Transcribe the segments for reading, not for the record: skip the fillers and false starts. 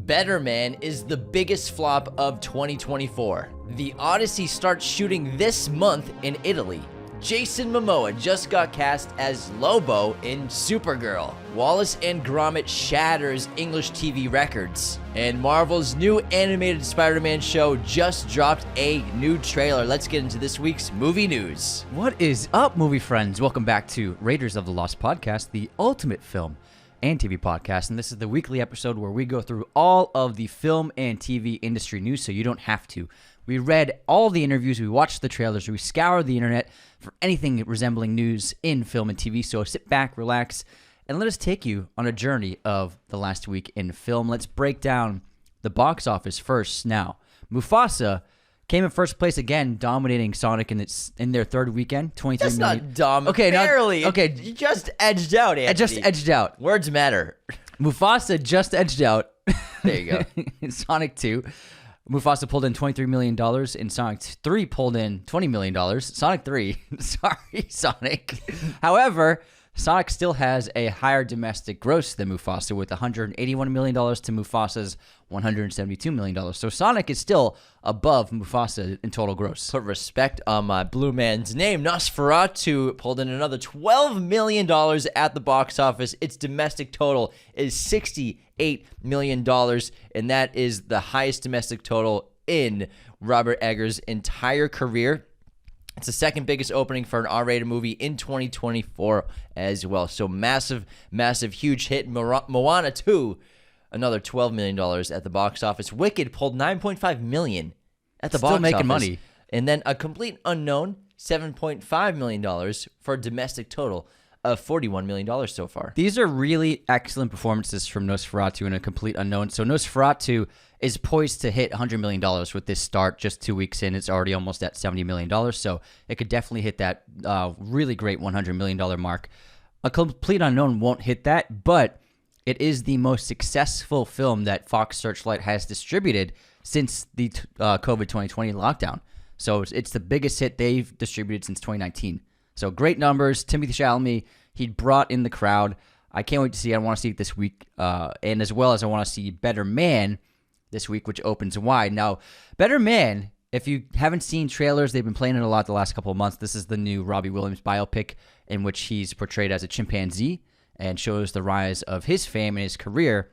Better Man is the biggest flop of 2024. The Odyssey starts shooting this month in Italy. Jason Momoa just got cast as Lobo in Supergirl. Wallace and Gromit shatters English TV records. And Marvel's new animated Spider-Man show just dropped a new trailer. Let's get into this week's movie news. What is up, movie friends? Welcome back to Raiders of the Lost Podcast, the ultimate film and TV podcast. And this is the weekly episode where we go through all of the film and TV industry news so you don't have to. We read all the interviews, we watched the trailers, we scoured the internet for anything resembling news in film and TV. So sit back, relax, and let us take you on a journey of the last week in film. Let's break down the box office first. Now, Mufasa came in first place again, dominating Sonic in their third weekend. 23 That's million. not dumb. Okay, barely. Okay, You just edged out, Anthony. I just edged out. Words matter. Mufasa just edged out. There you go. In Sonic 2. Mufasa pulled in $23 million, and Sonic 3 pulled in $20 million. Sonic 3, sorry, Sonic. However, Sonic still has a higher domestic gross than Mufasa with $181 million to Mufasa's $172 million. So Sonic is still above Mufasa in total gross. Put respect on my blue man's name. Nosferatu pulled in another $12 million at the box office. Its domestic total is $68 million, and that is the highest domestic total in Robert Eggers' entire career. It's the second biggest opening for an R-rated movie in 2024 as well. So massive, huge hit. Moana 2, another $12 million at the box office. Wicked pulled $9.5 million at the box office. Still making money. And then A Complete Unknown, $7.5 million for a domestic total of $41 million so far. These are really excellent performances from Nosferatu and A Complete Unknown. So Nosferatu is poised to hit $100 million with this start just 2 weeks in. It's already almost at $70 million, so it could definitely hit that really great $100 million mark. A Complete Unknown won't hit that, but it is the most successful film that Fox Searchlight has distributed since the COVID 2020 lockdown. So it's the biggest hit they've distributed since 2019. So great numbers. Timothée Chalamet, he brought in the crowd. I can't wait to see it. I want to see it this week. And as well as I want to see Better Man this week, which opens wide. Now, Better Man, if you haven't seen trailers, they've been playing it a lot the last couple of months. This is the new Robbie Williams biopic in which he's portrayed as a chimpanzee and shows the rise of his fame and his career.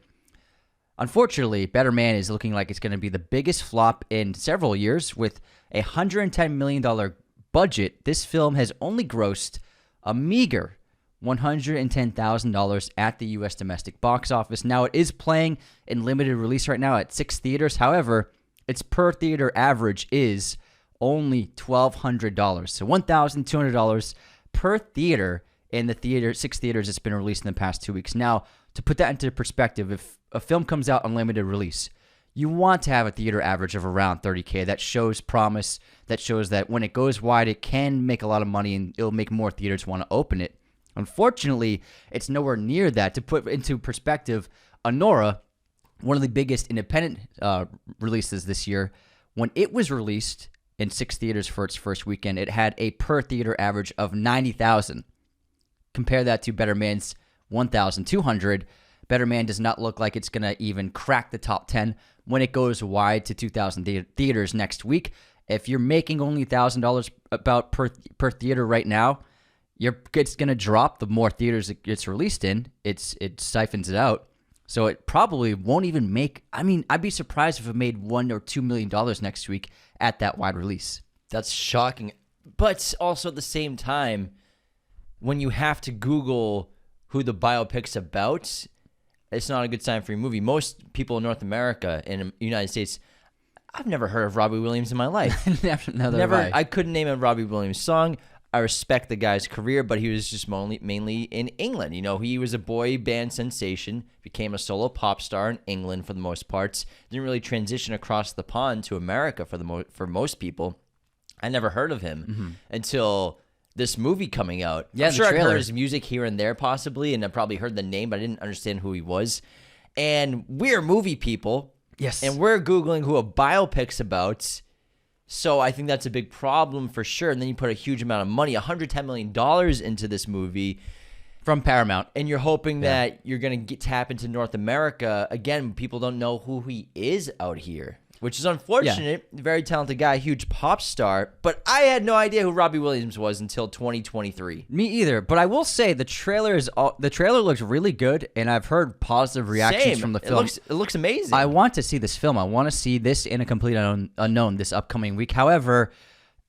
Unfortunately, Better Man is looking like it's going to be the biggest flop in several years. With a $110 million budget, this film has only grossed a meager $110,000 at the U.S. domestic box office. Now, it is playing in limited release right now at 6 theaters. However, its per theater average is only $1,200. So $1,200 per theater in the 6 theaters it's been released in the past 2 weeks. Now, to put that into perspective, if a film comes out on limited release, you want to have a theater average of around $30,000. That shows promise. That shows that when it goes wide, it can make a lot of money and it'll make more theaters want to open it. Unfortunately, it's nowhere near that. To put into perspective, Anora, one of the biggest independent releases this year, when it was released in 6 theaters for its first weekend, it had a per theater average of $90,000. Compare that to Better Man's $1,200. Better Man does not look like it's going to even crack the top 10 when it goes wide to 2,000 theaters next week. If you're making only $1,000 about per theater right now, it's going to drop the more theaters it gets released in. It siphons it out. So it probably won't even make... I mean, I'd be surprised if it made $1 or $2 million next week at that wide release. That's shocking. But also at the same time, when you have to Google who the biopic's about, it's not a good sign for your movie. Most people in North America and the United States, I've never heard of Robbie Williams in my life. Never. I couldn't name a Robbie Williams song. I respect the guy's career, but he was just mainly in England. You know, he was a boy band sensation, became a solo pop star in England for the most parts. Didn't really transition across the pond to America for most people. I never heard of him until this movie coming out. Yeah, I'm sure I've heard his music here and there possibly, and I probably heard the name, but I didn't understand who he was. And we're movie people. Yes. And we're Googling who a biopic's about. So I think that's a big problem for sure. And then you put a huge amount of money, $110 million into this movie. From Paramount. and you're hoping that you're going to tap into North America. Again, people don't know who he is out here, which is unfortunate. Very talented guy, huge pop star. But I had no idea who Robbie Williams was until 2023. Me either. But I will say the trailer looks really good, and I've heard positive reactions from the film. It looks amazing. I want to see this film. I want to see this in A Complete Unknown this upcoming week. However,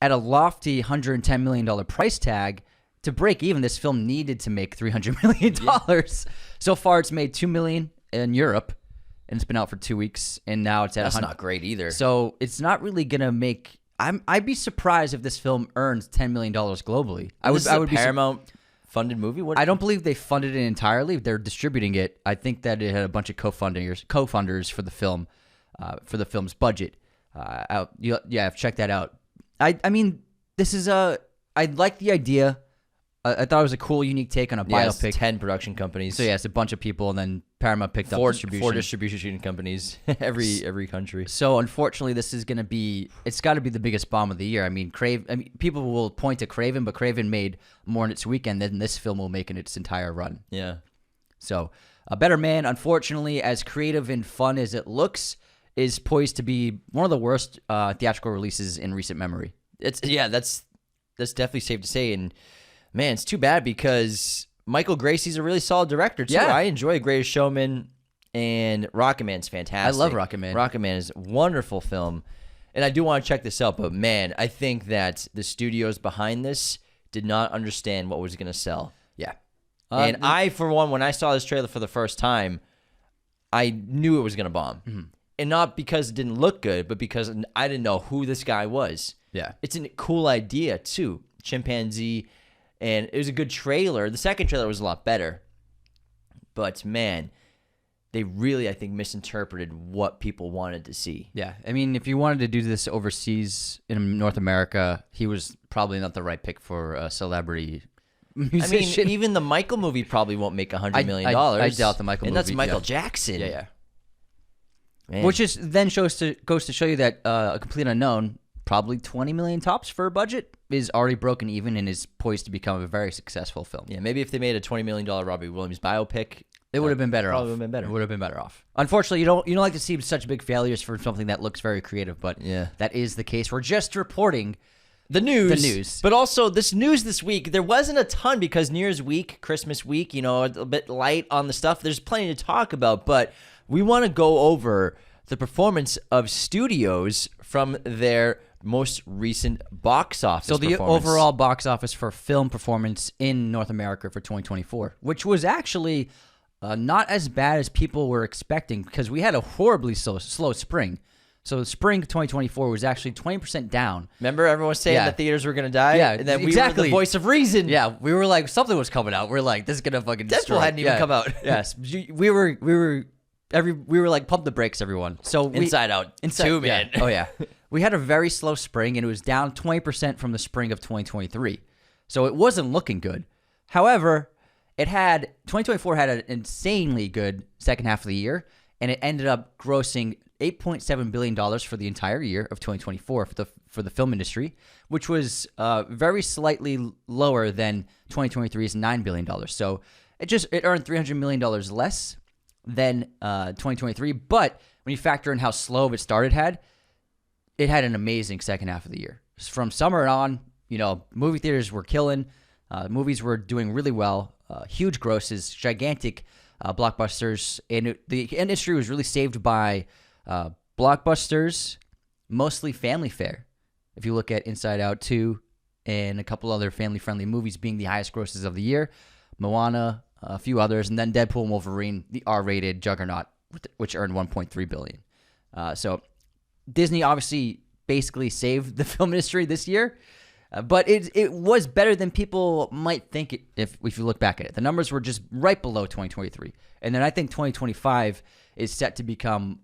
at a lofty $110 million price tag, to break even, this film needed to make $300 million. Yeah. So far, it's made $2 million in Europe, and it's been out for 2 weeks, and now it's at That's 100. not great either. So it's not really gonna make. I'd be surprised if this film earns $10 million globally. I would be Paramount funded movie. What? I don't believe they funded it entirely. They're distributing it. I think that it had a bunch of co-funders for the film, for the film's budget. Check that out. I mean, this is I like the idea. I thought it was a cool, unique take on a biopic. 10 production companies. So yeah, it's a bunch of people, and then Paramount picked up distribution. 4 distribution companies, every country. So unfortunately, this is going to be. It's got to be the biggest bomb of the year. I mean, people will point to Craven, but Craven made more in its weekend than this film will make in its entire run. Yeah. So A Better Man, unfortunately, as creative and fun as it looks, is poised to be one of the worst theatrical releases in recent memory. That's definitely safe to say. And man, it's too bad because Michael Gracie's a really solid director too. Yeah. I enjoy Greatest Showman, and Rocketman's fantastic. I love Rocketman. Rocketman is a wonderful film, and I do want to check this out. But man, I think that the studios behind this did not understand what was going to sell. Yeah. And I, for one, when I saw this trailer for the first time, I knew it was going to bomb. Mm-hmm. And not because it didn't look good, but because I didn't know who this guy was. Yeah. It's a cool idea, too. Chimpanzee. And it was a good trailer. The second trailer was a lot better. But, man, they really, I think, misinterpreted what people wanted to see. Yeah. I mean, if you wanted to do this overseas in North America, he was probably not the right pick for a celebrity musician. I mean, even the Michael movie probably won't make $100 million. I doubt the Michael movie. And that's Michael Jackson. Yeah. Man. Which is then goes to show you that A Complete Unknown, probably $20 million tops for a budget, is already broken even and is poised to become a very successful film. Yeah, maybe if they made a $20 million Robbie Williams biopic, it would have been better off. Probably would have been better. It would have been better off. Unfortunately, you don't like to see such big failures for something that looks very creative, but yeah, that is the case. We're just reporting the news. But also this news this week, there wasn't a ton because New Year's week, Christmas week, a bit light on the stuff. There's plenty to talk about, but we want to go over the performance of studios from their most recent box office. So the overall box office for film performance in North America for 2024, which was actually not as bad as people were expecting because we had a horribly slow spring. So spring 2024 was actually 20% down. Remember everyone was saying that theaters were going to die? Yeah, and then exactly. We were the voice of reason. Yeah, we were like, something was coming out. We're like, this is going to fucking destroy. Deadpool hadn't even come out. Yes. We were like, pump the brakes, everyone. So Inside Out 2, man. Yeah. Oh, yeah. We had a very slow spring, and it was down 20% from the spring of 2023. So it wasn't looking good. However, 2024 had an insanely good second half of the year, and it ended up grossing $8.7 billion for the entire year of 2024 for the film industry, which was very slightly lower than 2023's $9 billion. So it earned $300 million less than 2023. But when you factor in how slow it started, it had an amazing second half of the year. From summer on, movie theaters were killing. Movies were doing really well. Huge grosses, gigantic blockbusters. And the industry was really saved by blockbusters, mostly family fare. If you look at Inside Out 2 and a couple other family-friendly movies being the highest grosses of the year, Moana, a few others, and then Deadpool and Wolverine, the R-rated juggernaut, which earned $1.3 billion. So Disney obviously basically saved the film industry this year, but it was better than people might think if you look back at it. The numbers were just right below 2023. And then I think 2025 is set to become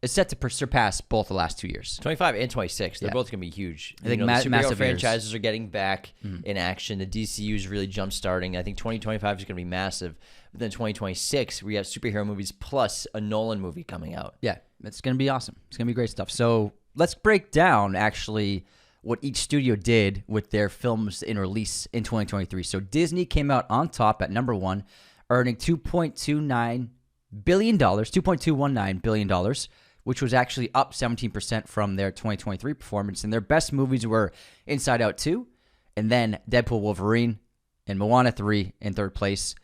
surpass both the last 2 years. 25 and 26. They're both going to be huge. I think the superhero massive franchises are getting back in action. The DCU is really jump starting. I think 2025 is going to be massive. But then 2026, we have superhero movies plus a Nolan movie coming out. Yeah, it's going to be awesome. It's going to be great stuff. So let's break down actually what each studio did with their films in release in 2023. So Disney came out on top at number 1, earning $2.219 billion, which was actually up 17% from their 2023 performance. And their best movies were Inside Out 2, and then Deadpool, Wolverine, and Moana 3 in third place.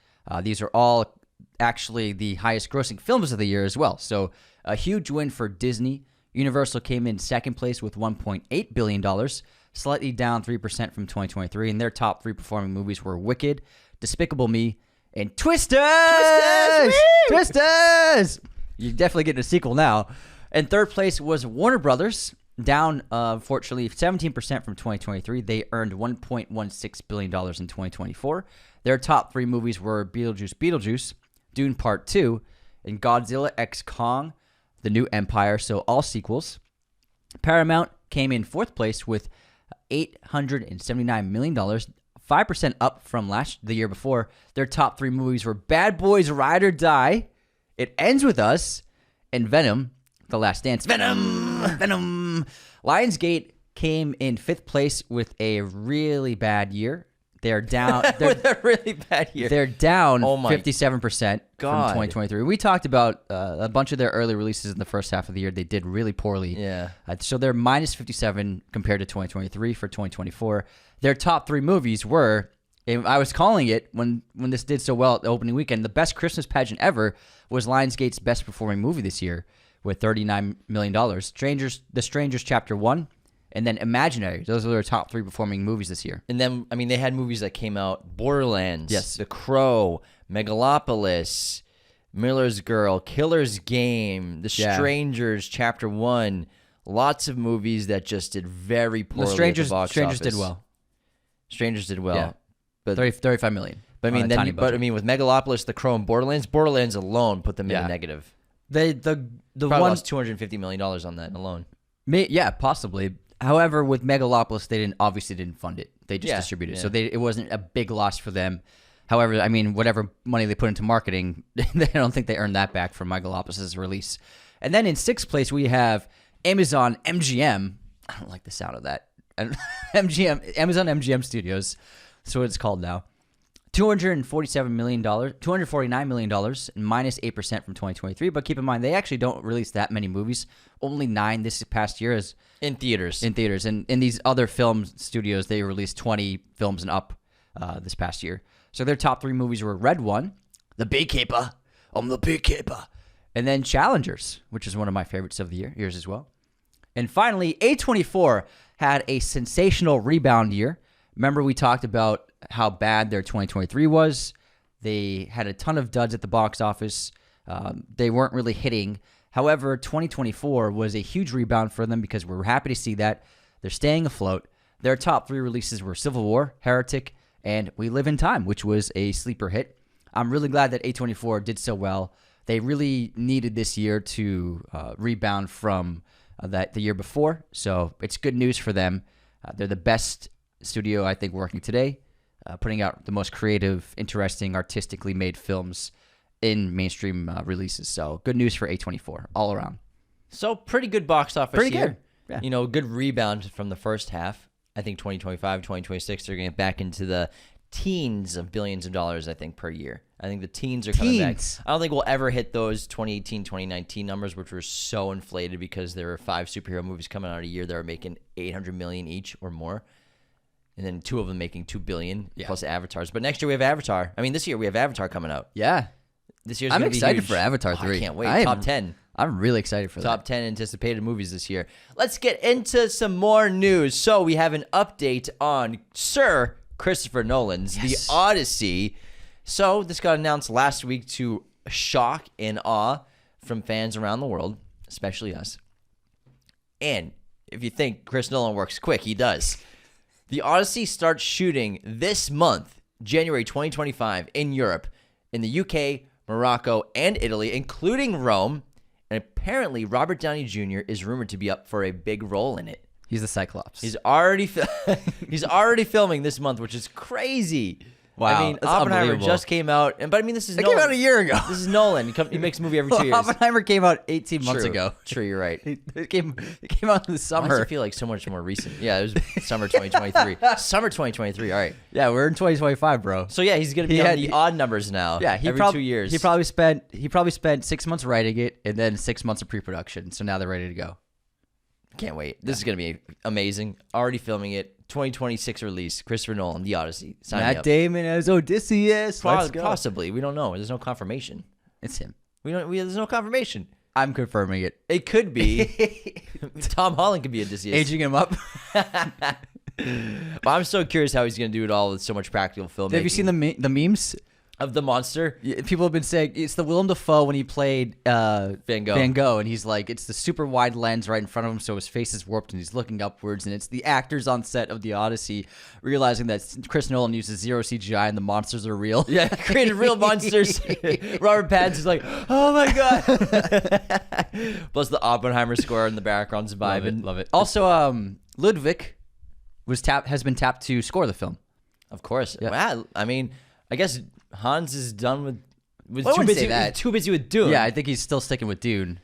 These are all actually the highest grossing films of the year as well. So a huge win for Disney. Universal came in second place with $1.8 billion, slightly down 3% from 2023. And their top 3 performing movies were Wicked, Despicable Me, and Twisters! Twisters! You're definitely getting a sequel now. And third place was Warner Brothers, down, unfortunately, 17% from 2023. They earned $1.16 billion in 2024. Their top 3 movies were Beetlejuice, Dune Part 2, and Godzilla x Kong, The New Empire, so all sequels. Paramount came in fourth place with $879 million, 5% up from the year before. Their top 3 movies were Bad Boys Ride or Die, It Ends With Us, and Venom, The Last Dance. Venom! Lionsgate came in 5th place with a really bad year. They're down. With a really bad year. They're down 57% God. from 2023. We talked about a bunch of their early releases in the first half of the year. They did really poorly. Yeah. So they're minus 57 compared to 2023 for 2024. Their top 3 movies were, and I was calling it when this did so well at the opening weekend, the best Christmas pageant ever was Lionsgate's best performing movie this year with $39 million. The Strangers Chapter 1. And then Imaginary. Those are their top 3 performing movies this year. And then, I mean, they had movies that came out. Borderlands. Yes. The Crow. Megalopolis. Miller's Girl. Killer's Game. The Strangers, Chapter 1. Lots of movies that just did very poorly at the box Strangers office. did well. Strangers did well. Yeah. But 35 million. But I mean, with Megalopolis, The Crow, and Borderlands alone put them in the negative. The Probably one lost $250 million on that alone. Possibly. However, with Megalopolis, they obviously didn't fund it. They just distributed it. So it wasn't a big loss for them. However, I mean, whatever money they put into marketing, I don't think they earned that back from Megalopolis' release. And then in 6th place, we have Amazon MGM. I don't like the sound of that. Amazon MGM Studios. That's what it's called now. $249 million, minus 8% from 2023. But keep in mind, they actually don't release that many movies. Only 9 this past year is in theaters. And in these other film studios, they released 20 films and up this past year. So their top 3 movies were Red One, The Beekeeper, I'm the Beekeeper, and then Challengers, which is one of my favorites of the years as well. And finally, A24 had a sensational rebound year. Remember, we talked about how bad their 2023 was. They had a ton of duds at the box office. They weren't really hitting. However, 2024 was a huge rebound for them because we're happy to see that. They're staying afloat. Their top 3 releases were Civil War, Heretic, and We Live in Time, which was a sleeper hit. I'm really glad that A24 did so well. They really needed this year to rebound from the year before. So it's good news for them. They're the best studio, I think, working today, putting out the most creative, interesting, artistically made films in mainstream releases. So good news for A24 all around. So pretty good box office Pretty year. good. Yeah. You know, good rebound from the first half. I think 2025, 2026, they're going to get back into the teens of billions of dollars, I think, per year. I think the teens are coming back. I don't think we'll ever hit those 2018, 2019 numbers, which were so inflated because there were 5 superhero movies coming out a year that were making $800 million each or more. And then 2 of them making $2 billion plus Avatars. But next year we have Avatar. I mean, this year we have Avatar coming out. Yeah. This year's I'm gonna be excited huge. for Avatar 3. I can't wait. Top 10. I'm really excited for that. Top 10 anticipated movies this year. Let's get into some more news. So we have an update on Sir Christopher Nolan's The Odyssey. So this got announced last week to shock and awe from fans around the world, especially us. And if you think Chris Nolan works quick, he does. The Odyssey starts shooting this month, January 2025, in Europe, in the UK, Morocco, and Italy, including Rome. And apparently, Robert Downey Jr. is rumored to be up for a big role in it. He's the Cyclops. He's already filming this month, which is crazy. Wow, I mean, that's Oppenheimer unbelievable. just came out, but I mean, this is It Nolan. came out a year ago. This is Nolan. He makes a movie every 2 years. Oppenheimer came out 18 months True. ago. True, you're right. It came out in the Why does summer. it feel like so much more recent? Yeah, it was summer 2023. Summer 2023. All right. Yeah, we're in 2025, bro. So yeah, he's gonna be He on had- the odd numbers now. Yeah, every 2 years. He probably spent 6 months writing it and then 6 months of pre-production. So now they're ready to go. Can't wait. This is gonna be amazing. Already filming it. 2026 release. Christopher Nolan, The Odyssey. Sign me Matt up. Damon as Odysseus. Let's go. Possibly. We don't know. There's no confirmation. It's him. There's no confirmation. I'm confirming it. It could be. Tom Holland could be Odysseus. Aging him up. But I'm so curious how he's gonna do it all with so much practical filmmaking. Have you seen the memes? of the monster? People have been saying it's the Willem Dafoe when he played Van Gogh. Van Gogh, and he's like, it's the super wide lens right in front of him, so his face is warped and he's looking upwards. And it's the actors on set of the Odyssey realizing that Chris Nolan uses zero CGI and the monsters are real. Yeah, created real monsters. Robert Pattinson's like, oh my god. Plus the Oppenheimer score in the background's vibing. Love it. Also, Ludwig has been tapped to score the film. Of course. Yeah. Wow. I mean, I guess Hans is done with I too wouldn't busy. say that. Too busy with Dune. Yeah, I think he's still sticking with Dune.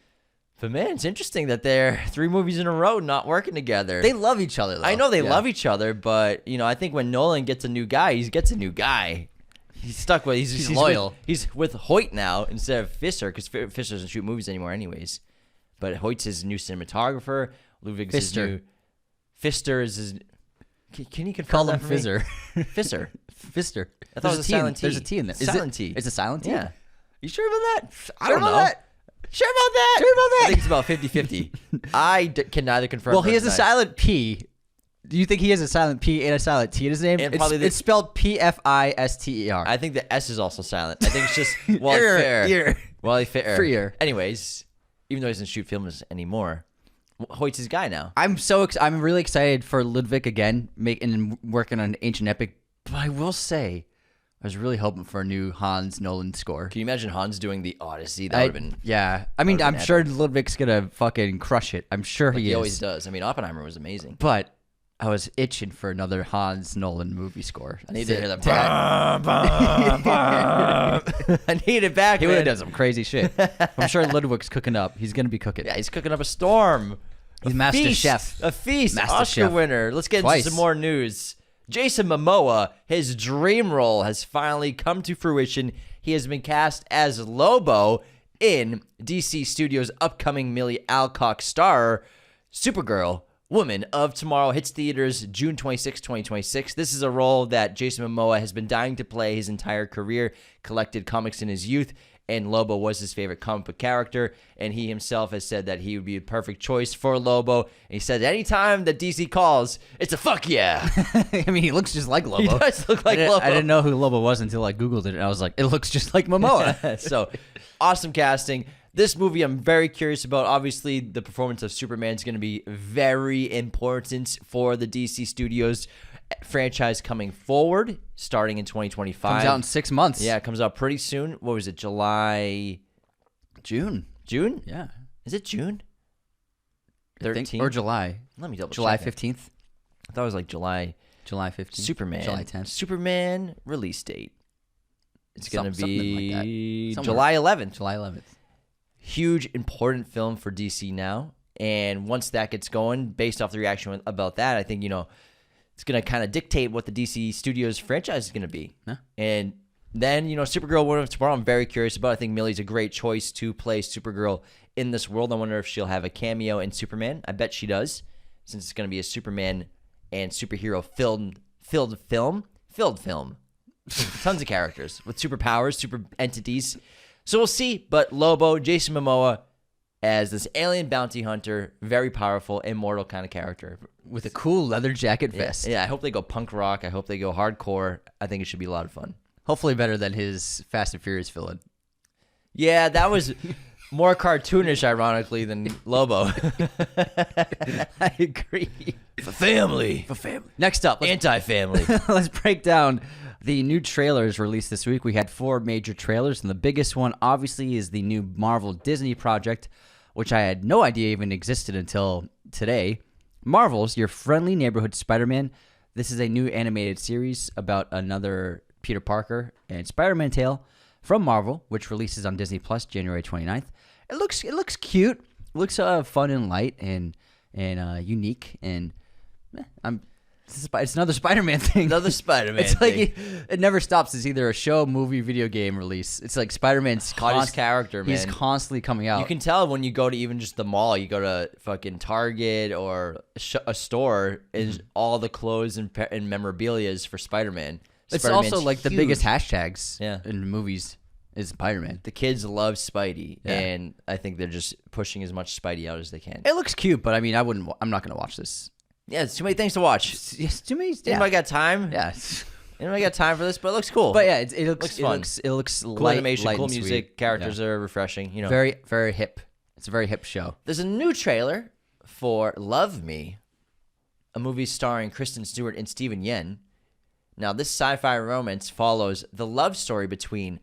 But man, it's interesting that they're 3 movies in a row not working together. They love each other, though. I know they Yeah. love each other, but I think when Nolan gets a new guy, he gets a new guy. He's stuck with. He's loyal. He's with Hoyt now instead of Fisher, because Fisher doesn't shoot movies anymore, anyways. But Hoyt's his new cinematographer. Ludwig's his Pfister. new. Pfister is his. Can you confirm Call that him for me? Fizzer. Pfister. Pfister. I thought it was a silent T. There's a T in there. Is Silent it? T. It's a silent T? Yeah. You sure about that? I Sure don't about know. that? Sure about that? Sure about that? I think it's about 50-50. I can neither confirm. Well, nor he has a deny. silent P. Do you think he has a silent P and a silent T in his name? And It's, probably the- it's spelled Pfister. I think the S is also silent. I think it's just Wally Fair. Wally Fair. Freer. Anyways, even though he doesn't shoot films anymore, Hoyt's his guy now. I'm really excited for Ludwig again, working on an ancient epic. But I will say, I was really hoping for a new Hans Nolan score. Can you imagine Hans doing the Odyssey? That would have been. Yeah. I mean, would've I'm been sure Ludwig's gonna fucking crush it. I'm sure He he always is. does. I mean, Oppenheimer was amazing. But I was itching for another Hans Nolan movie score. I need to hear that. that. I need it back. He would man. have done some crazy shit. I'm sure Ludwig's cooking up. He's gonna be cooking. Yeah, he's cooking up a storm. He's A Master feast. Chef. A feast. Master Oscar Chef. winner. Let's get Twice. into some more news. Jason Momoa, his dream role has finally come to fruition. He has been cast as Lobo in DC Studios' upcoming Millie Alcock star, Supergirl, Woman of Tomorrow, hits theaters June 26, 2026. This is a role that Jason Momoa has been dying to play his entire career, collected comics in his youth, and Lobo was his favorite comic book character, and he himself has said that he would be a perfect choice for Lobo. And he said anytime that DC calls, it's a fuck yeah. I mean, he looks just like Lobo. He does look like Lobo. I didn't know who Lobo was until I Googled it, and I was like, it looks just like Momoa. So, awesome casting. This movie I'm very curious about. Obviously, the performance of Superman is going to be very important for the DC Studios franchise coming forward, starting in 2025. Comes out in 6 months. Yeah, it comes out pretty soon. What was it, July? June. June? Yeah. Is it June? I think- 13th? or July. Let me double July check. it. 15th. I thought it was like July. July 15th. Superman. July 10th. Superman release date. It's going to Something like be that. Somewhere. July 11th. July 11th. Huge, important film for DC now. And once that gets going, based off the reaction about that, I think, it's going to kind of dictate what the DC Studios franchise is going to be. Yeah. And then, Supergirl, Woman of Tomorrow, I'm very curious about. I think Millie's a great choice to play Supergirl in this world. I wonder if she'll have a cameo in Superman. I bet she does, since it's going to be a Superman and superhero filled film. Tons of characters with superpowers, super entities. So we'll see. But Lobo, Jason Momoa, as this alien bounty hunter, very powerful, immortal kind of character. With a cool leather jacket vest. Yeah, I hope they go punk rock. I hope they go hardcore. I think it should be a lot of fun. Hopefully better than his Fast and Furious villain. Yeah, that was more cartoonish, ironically, than Lobo. I agree. For family. Next up, Anti-family. let's break down the new trailers released this week. We had 4 major trailers, and the biggest one, obviously, is the new Marvel Disney project, which I had no idea even existed until today. Marvel's Your Friendly Neighborhood Spider-Man. This is a new animated series about another Peter Parker and Spider-Man tale from Marvel, which releases on Disney Plus January 29th. It looks cute. It looks fun and light and unique. And it's another Spider-Man thing. Another Spider-Man It's like thing. it never stops. It's either a show, movie, video game release. It's like Spider-Man's Hottest character, man. He's constantly coming out. You can tell when you go to even just the mall, you go to fucking Target or a store, is all the clothes and memorabilia is for Spider-Man. It's Spider-Man's also like the huge. biggest hashtags Yeah. in movies is Spider-Man. The kids love Spidey, Yeah. and I think they're just pushing as much Spidey out as they can. It looks cute, but I mean, I'm not going to watch this. Yeah, it's too many things to watch. Yes, too many. Anybody got time? Yeah. Anybody got time for this? But it looks cool. But yeah, it looks fun. It looks Cool light, animation, light cool and music, sweet. characters Yeah. are refreshing. You know, Very, very hip. It's a very hip show. there's a new trailer for Love Me, a movie starring Kristen Stewart and Steven Yeun. Now, this sci-fi romance follows the love story between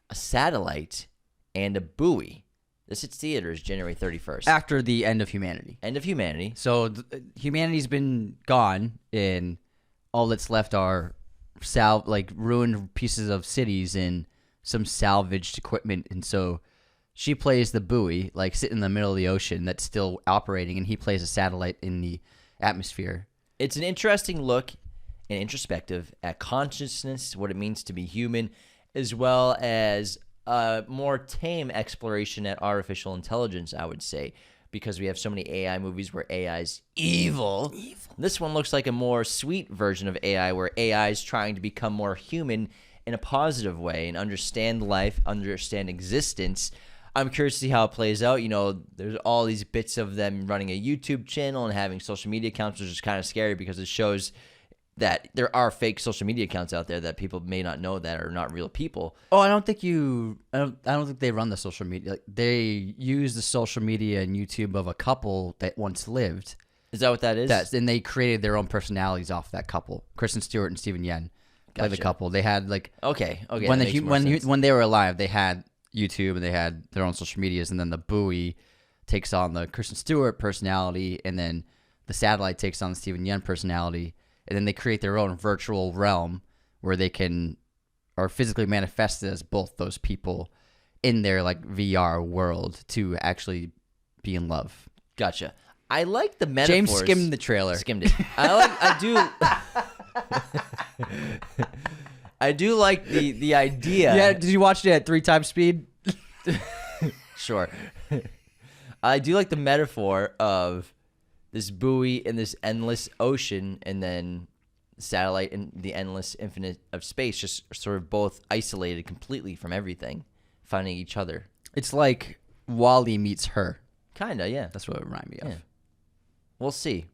a satellite and a buoy. This hits theaters January 31st. After the end of humanity. End of humanity. So humanity's been gone, and all that's left are ruined pieces of cities and some salvaged equipment. And so she plays the buoy, like sitting in the middle of the ocean that's still operating, and he plays a satellite in the atmosphere. It's an interesting look and introspective at consciousness, what it means to be human, as well as a more tame exploration at artificial intelligence, I would say, because we have so many AI movies where AI is evil. This one looks like a more sweet version of AI, where AI is trying to become more human in a positive way and understand life, understand existence. I'm curious to see how it plays out. You know, there's all these bits of them running a YouTube channel and having social media accounts, which is kind of scary because it shows that there are fake social media accounts out there that people may not know that are not real people. Oh, I don't think they run the social media. Like, they use the social media and YouTube of a couple that once lived. Is that what that is? And they created their own personalities off that couple. Kristen Stewart and Steven Yeun play the Gotcha. couple. They had Okay. when that makes more sense. when they were alive, they had YouTube and they had their own social medias, and then the buoy takes on the Kristen Stewart personality, and then the satellite takes on the Steven Yeun personality, and then they create their own virtual realm where they are physically manifested as both those people in their like VR world to actually be in love. Gotcha. I like the metaphors. James skimmed the trailer. Skimmed it. I do like the idea. Yeah, did you watch it at 3 times speed? Sure. I do like the metaphor of this buoy in this endless ocean, and then satellite in the endless infinite of space, just sort of both isolated completely from everything, finding each other. It's like Wall-E meets Her. Kinda, yeah. That's what it reminded me of. Yeah. We'll see.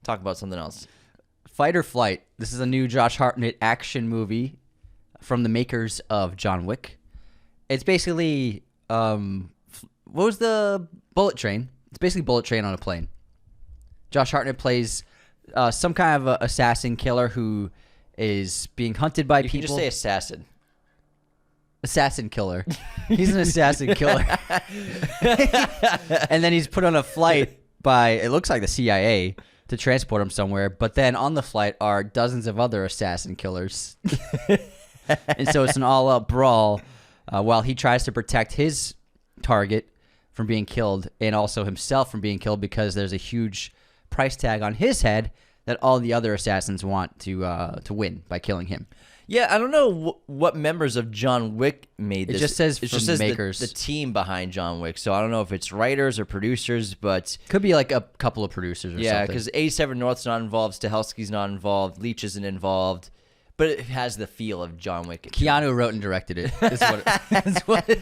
Talk about something else. Fight or Flight. This is a new Josh Hartnett action movie from the makers of John Wick. It's basically, what was the Bullet Train? It's basically Bullet Train on a plane. Josh Hartnett plays some kind of a assassin killer who is being hunted by You people. can just say assassin. Assassin killer. He's an assassin killer. And then he's put on a flight by, it looks like the CIA, to transport him somewhere. But then on the flight are dozens of other assassin killers. And so it's an all-out brawl while he tries to protect his target from being killed and also himself from being killed, because there's a huge price tag on his head that all the other assassins want to win by killing him. Yeah, I don't know what members of John Wick made this. It just says it from says makers. the team behind John Wick. So I don't know if it's writers or producers, but Could be like a couple of producers or yeah, something. because 87 North's not involved, Stahelski's not involved, Leach isn't involved, but it has the feel of John Wick. Keanu wrote and directed it. That's what it,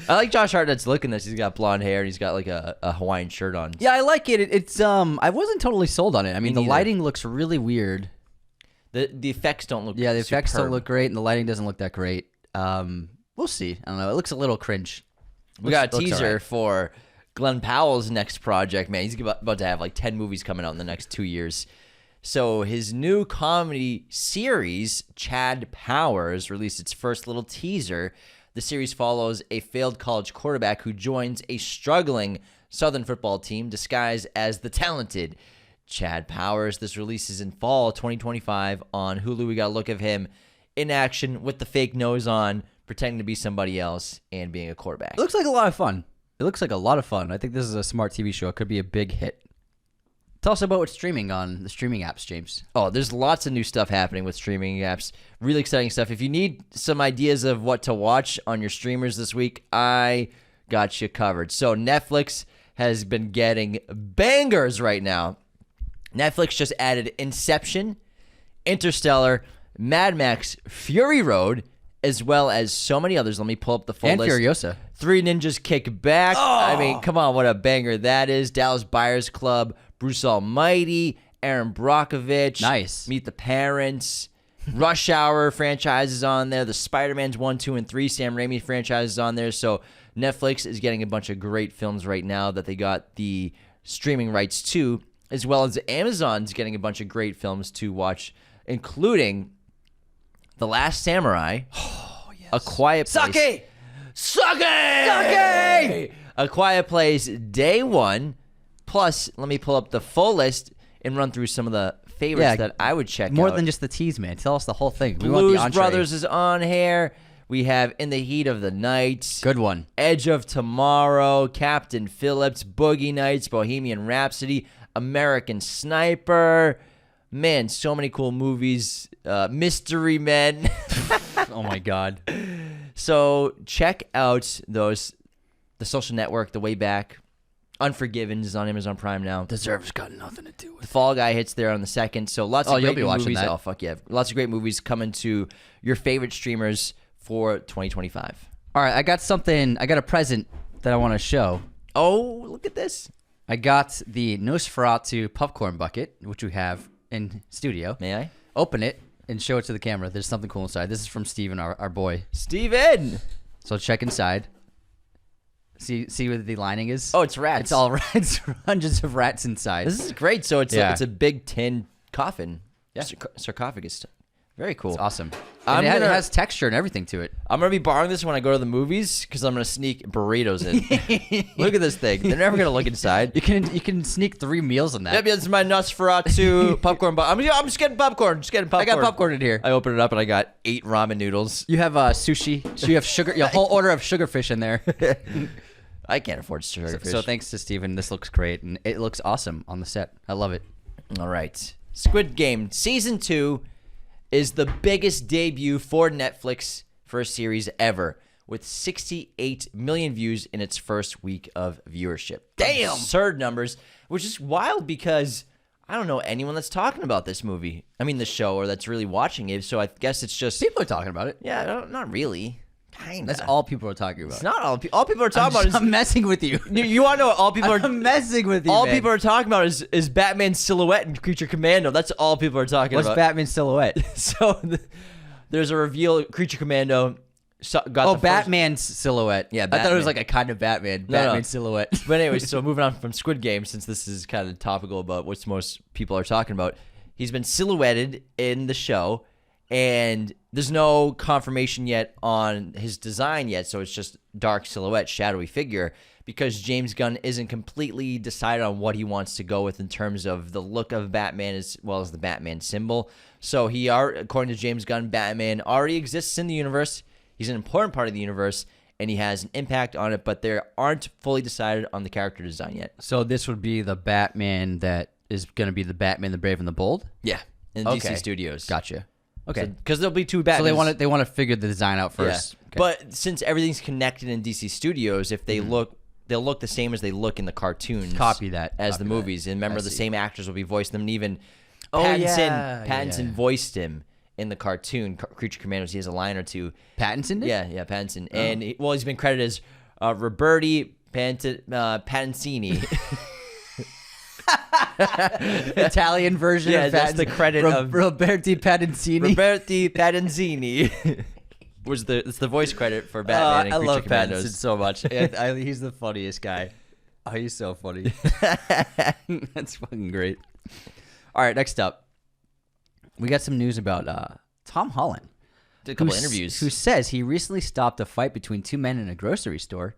I like Josh Hartnett's look in this. He's got blonde hair and he's got like a Hawaiian shirt on. Yeah, I like it. It's I wasn't totally sold on it. I mean, the neither. lighting looks really weird. The effects don't look. Yeah, the effects don't superb. look great, and the lighting doesn't look that great. We'll see. I don't know. It looks a little cringe. We got a Looks teaser alright. for Glenn Powell's next project. Man, he's about to have like 10 movies coming out in the next 2 years. So his new comedy series, Chad Powers, released its first little teaser. The series follows a failed college quarterback who joins a struggling Southern football team disguised as the talented Chad Powers. This releases in fall 2025 on Hulu. We got a look of him in action with the fake nose on, pretending to be somebody else and being a quarterback. It looks like a lot of fun. I think this is a smart TV show. It could be a big hit. Tell us about what's streaming on the streaming apps, James. Oh, there's lots of new stuff happening with streaming apps. Really exciting stuff. If you need some ideas of what to watch on your streamers this week, I got you covered. So Netflix has been getting bangers right now. Netflix just added Inception, Interstellar, Mad Max, Fury Road, as well as so many others. Let me pull up the full And list. Furiosa. Three Ninjas Kick Back. I mean, come on, what a banger that is. Dallas Buyers Club, Bruce Almighty, Aaron Brockovich. Nice. Meet the Parents. Rush Hour franchise is on there. The Spider-Mans 1, 2, and 3 Sam Raimi franchise is on there. So Netflix is getting a bunch of great films right now that they got the streaming rights to, as well as Amazon's getting a bunch of great films to watch, including The Last Samurai, A Quiet Place. Sake! A Quiet Place Day 1. Plus, let me pull up the full list and run through some of the favorites that I would check More out. than just the tease, man. Tell us the whole thing. We want Blues the entree. Brothers is on here. We have In the Heat of the Night. Good one. Edge of Tomorrow, Captain Phillips, Boogie Nights, Bohemian Rhapsody, American Sniper. Man, so many cool movies. Mystery Men. Oh, my God. So check out those. The Social Network, The Way Back. Unforgiven is on Amazon Prime now. Deserves got nothing to do with The Fall Guy hits there on the 2nd. So lots of you'll great be new watching movies. that. Oh, fuck yeah. Lots of great movies coming to your favorite streamers for 2025. All right, I got a present that I want to show. Oh, look at this. I got the Nosferatu popcorn bucket, which we have in studio. May I? Open it and show it to the camera. There's something cool inside. This is from Steven, our boy. Steven! So check inside. See what the lining is? Oh, it's rats. It's all rats. Hundreds of rats inside. This is great. So it's Yeah. it's a big tin coffin. Yeah. Sarcophagus. Very cool. It's awesome. I'm And it gonna- has texture and everything to it. I'm going to be borrowing this when I go to the movies because I'm going to sneak burritos in. Look at this thing. They're never going to look inside. You can sneak 3 meals in that. Yep, this is my Nosferatu popcorn. I'm just getting popcorn. Just getting popcorn. I got popcorn in here. I opened it up and I got 8 ramen noodles. You have sushi. So you have sugar. Your whole order of sugarfish in there. I can't afford sugarfish. So thanks to Steven. This looks great, and it looks awesome on the set. I love it. All right. Squid Game Season 2 is the biggest debut for Netflix for a series ever, with 68 million views in its first week of viewership. Damn! Absurd numbers, which is wild because I don't know anyone that's talking about this movie. I mean, the show, or that's really watching it. So I guess it's just... People are talking about it. Yeah, not really. Kinda. That's all people are talking about. It's not all people are talking about is... I'm messing with you. You want to know what all people are... I'm messing with you. All man. people are talking about is Batman's silhouette and Creature Commando. That's all people are talking What's about. Batman's silhouette? So there's a reveal. Creature Commando got the Batman's silhouette. Yeah, I thought it was Batman. like a kind of Batman. No, no. Batman silhouette. But anyway, so moving on from Squid Game, since this is kind of topical about what most people are talking about, he's been silhouetted in the show, and there's no confirmation yet on his design yet, so it's just dark silhouette, shadowy figure, because James Gunn isn't completely decided on what he wants to go with in terms of the look of Batman as well as the Batman symbol. So according to James Gunn, Batman already exists in the universe. He's an important part of the universe, and he has an impact on it, but they aren't fully decided on the character design yet. So this would be the Batman that is going to be the Batman, the Brave and the Bold? Yeah, in Okay. DC Studios. Gotcha. Okay. Because there'll be 2 Batmans. So they want to figure the design out first. Yeah. Okay. But since everything's connected in DC Studios, if they they'll look the same as they look in the cartoons. Copy that. as Copy the that. movies. And remember, I the see. same actors will be voicing them. And even Oh, Pattinson, yeah. Pattinson Yeah. voiced him in the cartoon Creature Commandos. He has a line or two. Pattinson did? Yeah, Pattinson. And he's been credited as Roberti Pattincini. Italian version Yeah, of that's the credit of- Roberti Pattincini. Roberti Pattincini. It's the voice credit for Batman and I Creature love Commandos. Pattinson so much. He's the funniest guy. Oh, he's so funny. That's fucking great. All right, next up, we got some news about Tom Holland. Did a couple who interviews. Who says he recently stopped a fight between 2 men in a grocery store.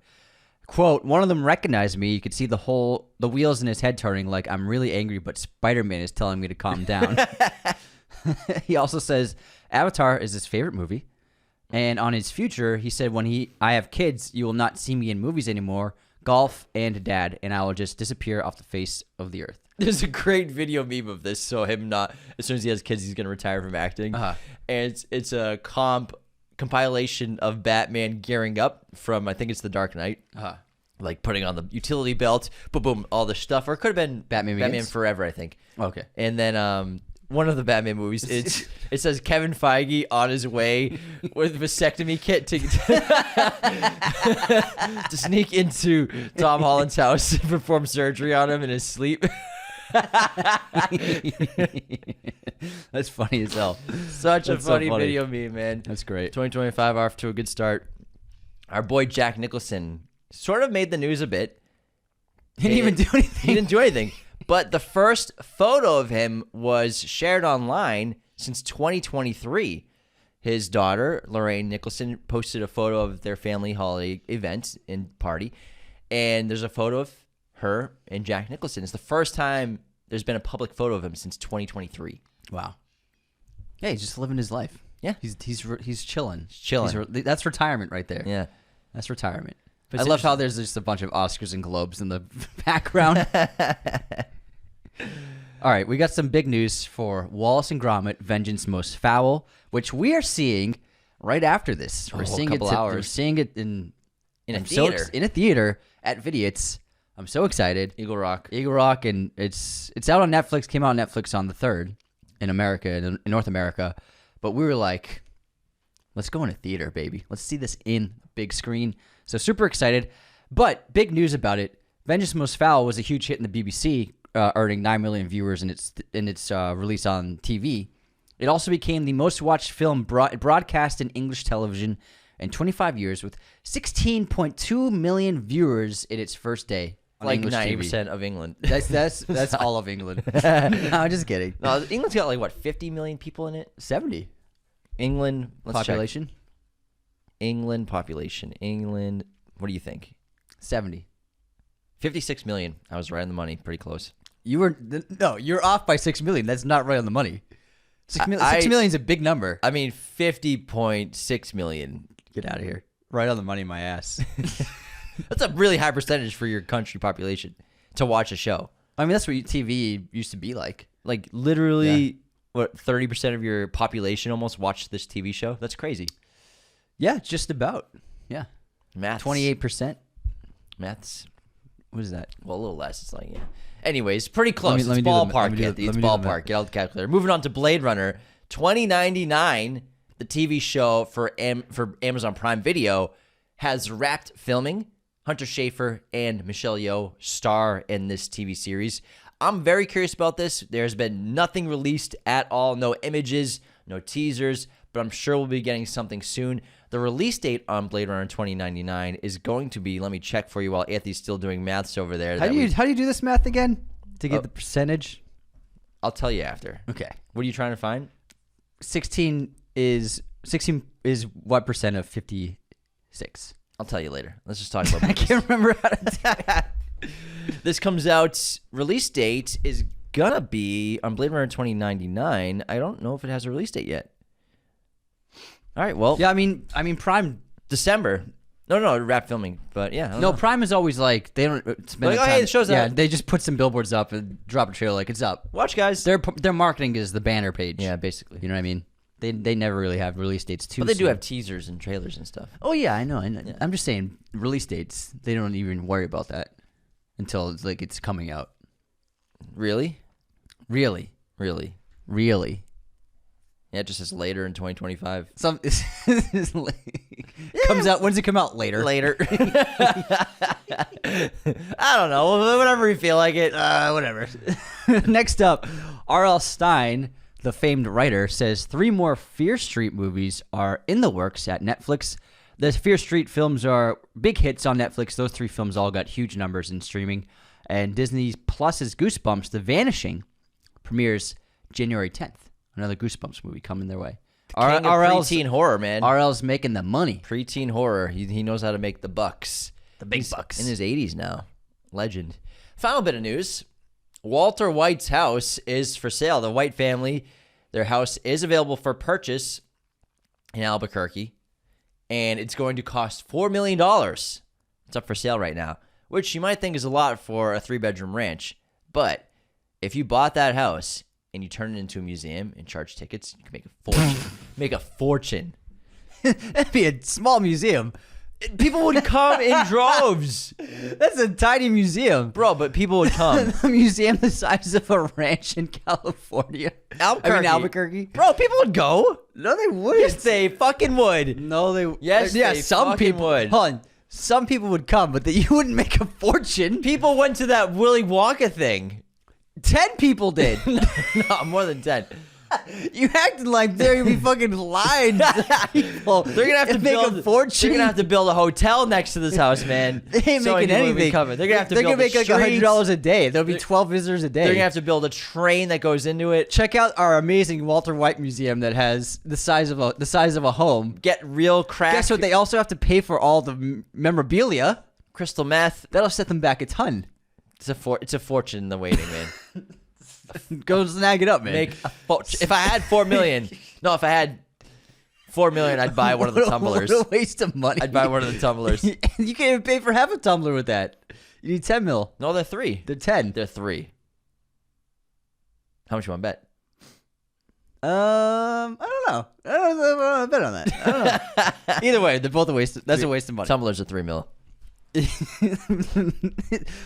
Quote, one of them recognized me. You could see the wheels in his head turning like, I'm really angry, but Spider-Man is telling me to calm down. He also says, Avatar is his favorite movie. And on his future, he said, when I have kids, you will not see me in movies anymore, golf and dad, and I will just disappear off the face of the earth. There's a great video meme of this. So him not, as soon as he has kids, he's going to retire from acting. And it's a compilation of Batman gearing up from, I think it's The Dark Knight. Like putting on the utility belt, boom, boom, all the stuff. Or it could have been Batman Forever, I think. Okay. And then one of the Batman movies, it says Kevin Feige on his way with a vasectomy kit to sneak into Tom Holland's house and perform surgery on him in his sleep. That's funny as hell. Such a funny video meme, man. That's great. 2025 off to a good start. Our boy Jack Nicholson sort of made the news a bit. He didn't even do anything. He didn't do anything. But the first photo of him was shared online since 2023. His daughter, Lorraine Nicholson, posted a photo of their family holiday event and party. And there's a photo of her and Jack Nicholson. It's the first time there's been a public photo of him since 2023. Wow. Yeah, he's just living his life. Yeah. He's chilling. Chilling. That's retirement right there. Yeah. That's retirement. But I love how there's just a bunch of Oscars and Globes in the background. All right, we got some big news for Wallace and Gromit: Vengeance Most Fowl, which we are seeing right after this. We're seeing it. We're seeing it in a theater. In a theater at Vidiot's. I'm so excited. Eagle Rock, and it's out on Netflix. Came out on Netflix on the 3rd in America, in North America. But we were like, let's go in a theater, baby. Let's see this in big screen. So super excited. But big news about it: Vengeance Most Fowl was a huge hit in the BBC, earning 9 million viewers in its release on TV. It also became the most watched film broadcast in English television in 25 years, with 16.2 million viewers in its first day. Like English 90% TV. of England. That's all of England. No, I'm just kidding. No, England's got like what, 50 million people in it? 70 England population. Check. England population. England. What do you think? 70. 56 million. I was right on the money. Pretty close. You're off by 6 million. That's not right on the money. 6 million is a big number. I mean, 50.6 million. Get out of here. Right on the money, my ass. That's a really high percentage for your country population to watch a show. I mean, that's what TV used to be like. Like literally, what, 30% of your population almost watched this TV show? That's crazy. Yeah, just about. Yeah. Maths. 28%. Maths. What is that? Well, a little less. It's like, yeah. Anyways, pretty close. Let me it's ballpark, Kathy. It's ballpark. Get out the calculator. Moving on to Blade Runner 2099, the TV show for Amazon Prime Video, has wrapped filming. Hunter Schafer and Michelle Yeoh star in this TV series. I'm very curious about this. There's been nothing released at all. No images, no teasers, but I'm sure we'll be getting something soon. The release date on Blade Runner 2099 is going to be, let me check for you while Anthony's still doing maths over there. How do you do this math again to get the percentage? I'll tell you after. Okay. What are you trying to find? 16 is what percent of 56? I'll tell you later. Let's just talk about I can't remember how to do that. This comes out, release date is gonna be on Blade Runner 2099. I don't know if it has a release date yet. All right, well. Yeah, I mean Prime. December. No, wrap filming. But yeah. No, Prime is always like, they don't spend like, hey, the show's out. They just put some billboards up and drop a trailer like it's up. Watch, guys. Their marketing is the banner page. Yeah, basically. You know what I mean? They never really have release dates too. But they do have teasers and trailers and stuff. Oh yeah, I know. Yeah. I'm just saying release dates. They don't even worry about that until it's coming out. Really? Really? Really? Really? Yeah, it just says later in 2025. Comes out. When does it come out? Later. Later. I don't know. Whatever you feel like it. Whatever. Next up, R.L. Stine, the famed writer, says 3 more Fear Street movies are in the works at Netflix. The Fear Street films are big hits on Netflix. Those 3 films all got huge numbers in streaming. And Disney Plus's Goosebumps: The Vanishing premieres January 10th. Another Goosebumps movie coming their way. King of preteen horror, man. RL's making the money. Preteen horror. He knows how to make the bucks. The big bucks. In his 80s now. Legend. Final bit of news. Walter White's house is for sale. The White family Their house is available for purchase in Albuquerque, and it's going to cost $4 million. It's up for sale right now, which you might think is a lot for a 3-bedroom ranch. But if you bought that house and you turn it into a museum and charge tickets, you can make a fortune. Make a fortune. That'd be a small museum. People would come in droves. That's a tiny museum. Bro, but people would come. A museum the size of a ranch in California. Albuquerque. Bro, people would go. No, they wouldn't. Yes, they fucking would. No, they. Yes, yeah. they Some fucking people would. Hold on. Some people would come, but you wouldn't make a fortune. People went to that Willy Wonka thing. 10 people did. No, more than 10. You acted like they're gonna be fucking lying to people. They're gonna have to make build a fortune. They're gonna have to build a hotel next to this house, man. They ain't So making people would be anything. coming. They're gonna have to They're build gonna make like streets. $100 a day. There'll be 12 visitors a day. They're gonna have to build a train that goes into it. Check out our amazing Walter White Museum that has the size of a home. Get real crack. Guess what? They also have to pay for all the memorabilia. Crystal meth. That'll set them back a ton. It's a fortune in the waiting, man. Go snag it up, man. Make a fortune. If I had $4 million, if I had $4 million, I'd buy one of the tumblers. What a waste of money. I'd buy one of the tumblers. You can't even pay for half a tumbler with that. You need 10 mil. No, they're 3. They're 10. They're 3. How much you want to bet? I don't know. I don't know. Bet on that. I don't know. Either way, they're both a waste. That's a waste of money. Tumblers are $3 million.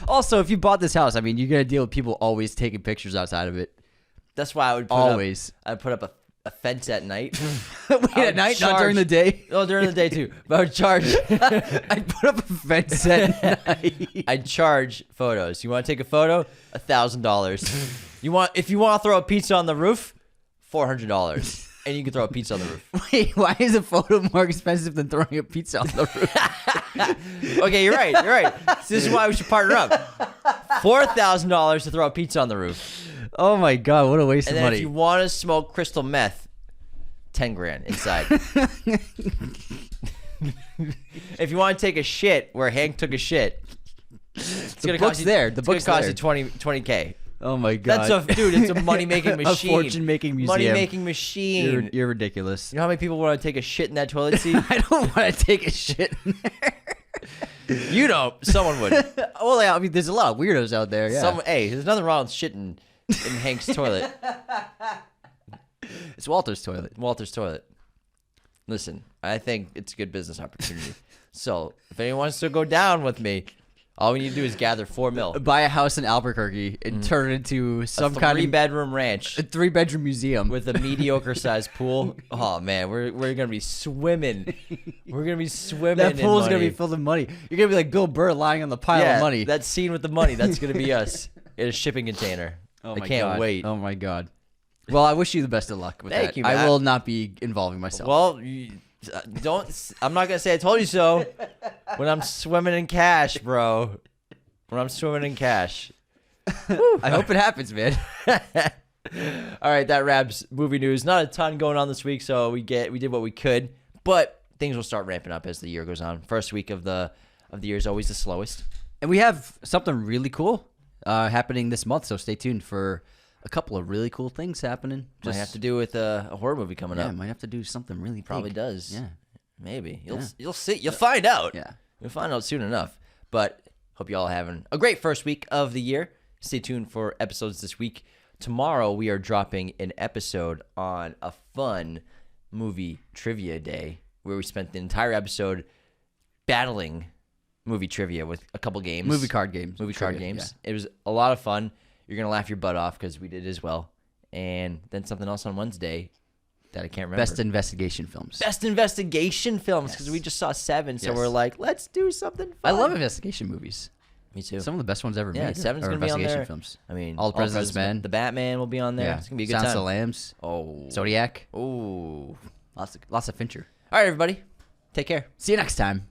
Also, if you bought this house, I mean, you're gonna deal with people always taking pictures outside of it. That's why I would I'd put up a fence at night. Wait, at night, not during the day. No, during the day too. But I would charge. I'd put up a fence at night. I'd charge photos. You want to take a photo? $1,000. If you want to throw a pizza on the roof? $400. And you can throw a pizza on the roof. Wait, why is a photo more expensive than throwing a pizza on the roof? Okay, you're right. This is why we should partner up. $4,000 to throw a pizza on the roof. Oh my god, what a waste And of then money. if you want to smoke crystal meth, $10,000 inside. If you want to take a shit where Hank took a shit, it's The gonna book's cost you, there. The it's gonna book's cost there. you $20K. Oh my god. It's a money-making machine. A fortune-making museum. Money-making machine. You're ridiculous. You know how many people want to take a shit in that toilet seat? I don't want to take a shit in there. You don't. Someone would. Well, yeah, I mean, there's a lot of weirdos out there. Yeah. Hey, there's nothing wrong with shitting in Hank's toilet. It's Walter's toilet. Walter's toilet. Listen, I think it's a good business opportunity. So if anyone wants to go down with me, all we need to do is gather $4 million. Buy a house in Albuquerque and turn it into some kind of 3-bedroom ranch a 3-bedroom museum with a mediocre-sized pool. Oh man, we're gonna be swimming. We're gonna be swimming. That pool's in gonna money. be filled with money. You're gonna be like Bill Burr lying on the pile of money. That scene with the money. That's gonna be us in a shipping container. Oh I my can't God. wait. Oh my god. Well, I wish you the best of luck with Thank that. you, man. I will not be involving myself. Well, don't. I'm not gonna say I told you so. When I'm swimming in cash, bro. When I'm swimming in cash. I hope it happens, man. All right, that wraps movie news. Not a ton going on this week, so we did what we could, but things will start ramping up as the year goes on. First week of the year is always the slowest. And we have something really cool happening this month, so stay tuned for a couple of really cool things happening. Might have to do with a horror movie coming Yeah, up. might have to do something really big. Probably does. Yeah. Maybe. Yeah. You'll see. You'll find out. Yeah. You'll find out soon enough. But hope you all having a great first week of the year. Stay tuned for episodes this week. Tomorrow we are dropping an episode on a fun movie trivia day where we spent the entire episode battling movie trivia with a couple games. Movie card games. Movie card Trivia, games. It was a lot of fun. You're going to laugh your butt off because we did as well. And then something else on Wednesday that I can't remember. Best investigation films. Best investigation films because we just saw 7. So Yes. we're like, let's do something fun. I love investigation movies. Me too. Some of the best ones ever Yeah, made. 7's are going to be on investigation there. films. I mean, All the President's Men. The Batman will be on there. Yeah. It's going to be a good Silence time. of the Lambs. Oh. Zodiac. Ooh. Lots of Fincher. All right, everybody. Take care. See you next time.